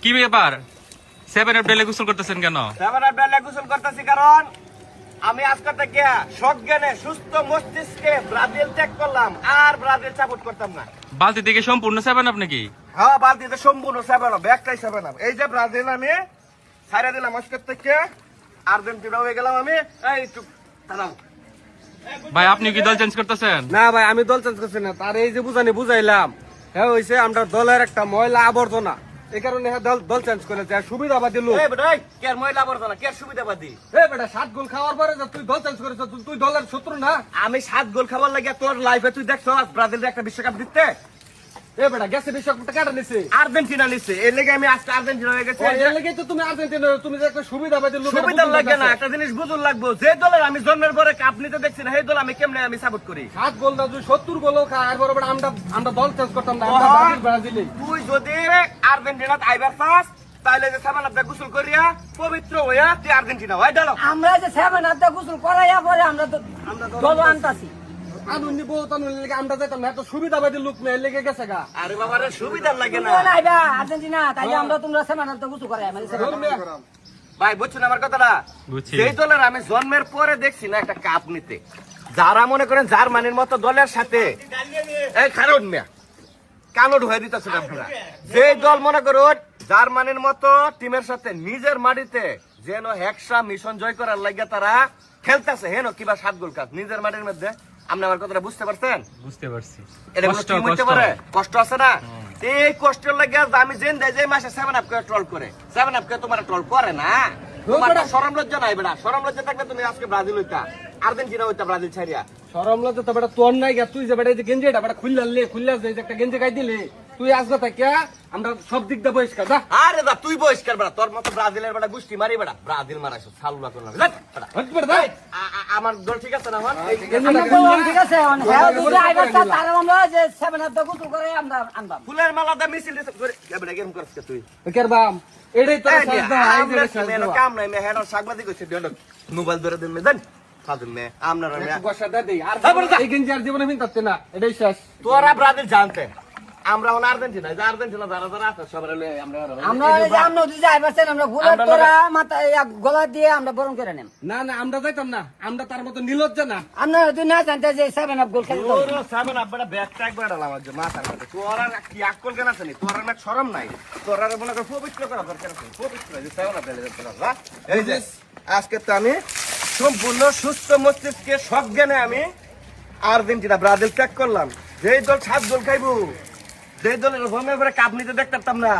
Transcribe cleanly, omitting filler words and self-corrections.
কি ব্যাপার? 7 এপ্রিলে গোসল করতেছেন কেন? 7 এপ্রিলে গোসল করতেছি কারণ আমি আজকে থেকে সজ্ঞানে সুস্থ মস্তিষ্কে ব্রাজিল ত্যাগ করলাম, আর ব্রাজিল সাপোর্ট করতাম না। বালতি থেকে সম্পূর্ণ 7 আপ নাকি? হ্যাঁ, বালতিতে সম্পূর্ণ 7 আপ, একটাই 7 আপ। এই যে ব্রাজিল আমি ছাইড়া দিলাম আজকে থেকে, আর্জেন্টিনা হয়ে গেলাম আমি। এই একটু দাঁড়াও ভাই, আপনি কি দল চেঞ্জ করতেছেন? না ভাই, আমি দল চেঞ্জ করছি না। তার এই যে বুঝাইলাম, হ্যাঁ হয়েছে আমরা দলের একটা ময়লা আবর্জনা, এই কারণে দল চেঞ্জ করেছে। সুবিধাবাদী লোক। এই বেটা, এই কে মহিলা আবর্জনা, কে সুবিধাবাদী? এই বেটা, 7 গোল খাওয়ার পরে যে তুই দল চেঞ্জ করেছ, তুই দলের শত্রু না? আমি 7 গোল খাবার লাগে তোর লাইফে তুই দেখছো ব্রাজিলের একটা বিশ্বকাপ দিতে? এই বেটা, গেছে বিশ্বকাপটা কাটা নিছে আর্জেন্টিনা নিছে, এর লেগে আমি আজকে আর্জেন্টিনা হয়ে গেছে। এর লাগেই তো তুমি আর্জেন্টিনা, তুমি যে একটা সুবিধাবাদী লোক। সুবিধা লাগে না, একটা জিনিস বুঝুন লাগবো, যে দলের আমি জন্মের পরে কাপ নিতে দেখছি না, সেই দল আমি কেমনে আমি সাপোর্ট করি? 7 গোল না, তুই 70 গোলও খা, এরপরে বেটা আমরা দল চেঞ্জ করতাম না। আমরা ব্রাজিলে তুই যদি আর্জেন্টিনা আইবার পাস, তাহলে যে সামান আপনি গোসল করিয়া পবিত্র হইয়া তুই আর্জেন্টিনা হয় ডালো। আমরা যে 7 আপ গোসল করাইয়া পরে আমরা দল আনতাছি। আনুনি বহুত লেগে আমরা যেতাম না, এত সুবিধাবাদী লোক মেয়ে লেগে গেছে গা। আরে বাবা রে, সুবিধা লাগে না তোমরা আইবা আর্জেন্টিনা, তাইলে আমরা তোমরা 7 আপ গোসল করাই আমাদের 7 আপ। ভাই, বুঝছেন আমার কথাটা? বুঝছি। সেই দলের আমি জন্মের পরে দেখছি না একটা কাপ নিতে। যারা মনে করেন জার্মানির মতো দলের সাথে এই কারণ মিয়া কানড হয়ে দিতেছেন আপনারা। যে দল মনে করুন জার্মানির মতো টিমের সাথে নিজের মাটিতে যেন হেক্সা মিশন জয় করার লাগিয়া তারা খেলতেছে, হেন কিবা 7 গোল কাপ নিজের মাটির মধ্যে। আপনি আমার কথাটা বুঝতে পারছেন? বুঝতে পারছি। এটা কোনো টিম হইতে পারে? কষ্ট আছে না? এই কষ্টের লাগে আমি জেন দেয় যে মাসে 7 আপ করে ট্রল করে, 7 আপ করে তোমার ট্রল করে না। তোমার তো শরম লজ্জা নাই বেটা। শরম লজ্জা থাকলে তুমি আজকে ব্রাজিল হইতা, আর্জেন্টিনা হইতা ব্রাজিল ছাড়িয়া। সরম লজ্জা তো বেটা তোর নাই গা। তুই যে বেটা এই যে গেঞ্জি এটা বেটা খুললা যে একটা গেঞ্জি গাই দিলে, তুই আসবে তাকে আমরা সব দিক দিয়ে বহিষ্কার যা। আরে দা তুই বহিষ্কার বেটা, তোর মতো ব্রাজিলের বেটা গুষ্টি মারি বেটা। ব্রাজিল মারাইছো সালুলা করলাম আমার দল ঠিক আছে না? আমরা বললাম ঠিক আছে, হ্যাঁ যদি আইবা তারা আমরা যে 7 আপ গোসল করে আমরা আনবাম। ফুলের মালা দা মিছিল করে বেটা গেম করছ তুই। কেরবাম এটাই তো কাম নাই মে হেডর সাংবাদিক হইছে দেন মোবাইল ধরে দেন মে দেন ফাদুন মে আমনারা মে বসা দেই আর এই গেঞ্জি আর জীবনে মিনতাতে না, এটাই শেষ। তোরা ব্রাজিল জানতে আমরা হন আর্জেন্টিনা, যে আর্জেন্টিনা যারা যারা আছে সবাই লয়ে আমরা আমরা যে আমরা যদি আইবা আমরা গোলার তোরা মাথায় গলা দিয়ে আমরা বরণ করে নেম। না না, আমরা যাইতাম না, আমরা তার মতো নিলজ্জা না। আমরা যদি না জানতে যে 7 আপ গোল খেলতে তোরা সামন আব্বাটা ব্যাগ ট্যাগ বেড়াল আমার যে মাথার মধ্যে। তোরা কি আকল কেন আছে নি? তোরা না শরম নাই? তোরা মনে কর পবিত্র করা দরকার আছে, পবিত্র যে সামনা পেলে তোরা। এই যে আজকে তো আমি সম্পূর্ণ সুস্থ মস্তিষ্কে সজ্ঞানে আমি আর্জেন্টিনা ব্রাজিল ত্যাগ করলাম। যেই দল 7 গোল খাইবো, যেই দলের ভূমির উপরে কাপ নিতে দেখতাম না।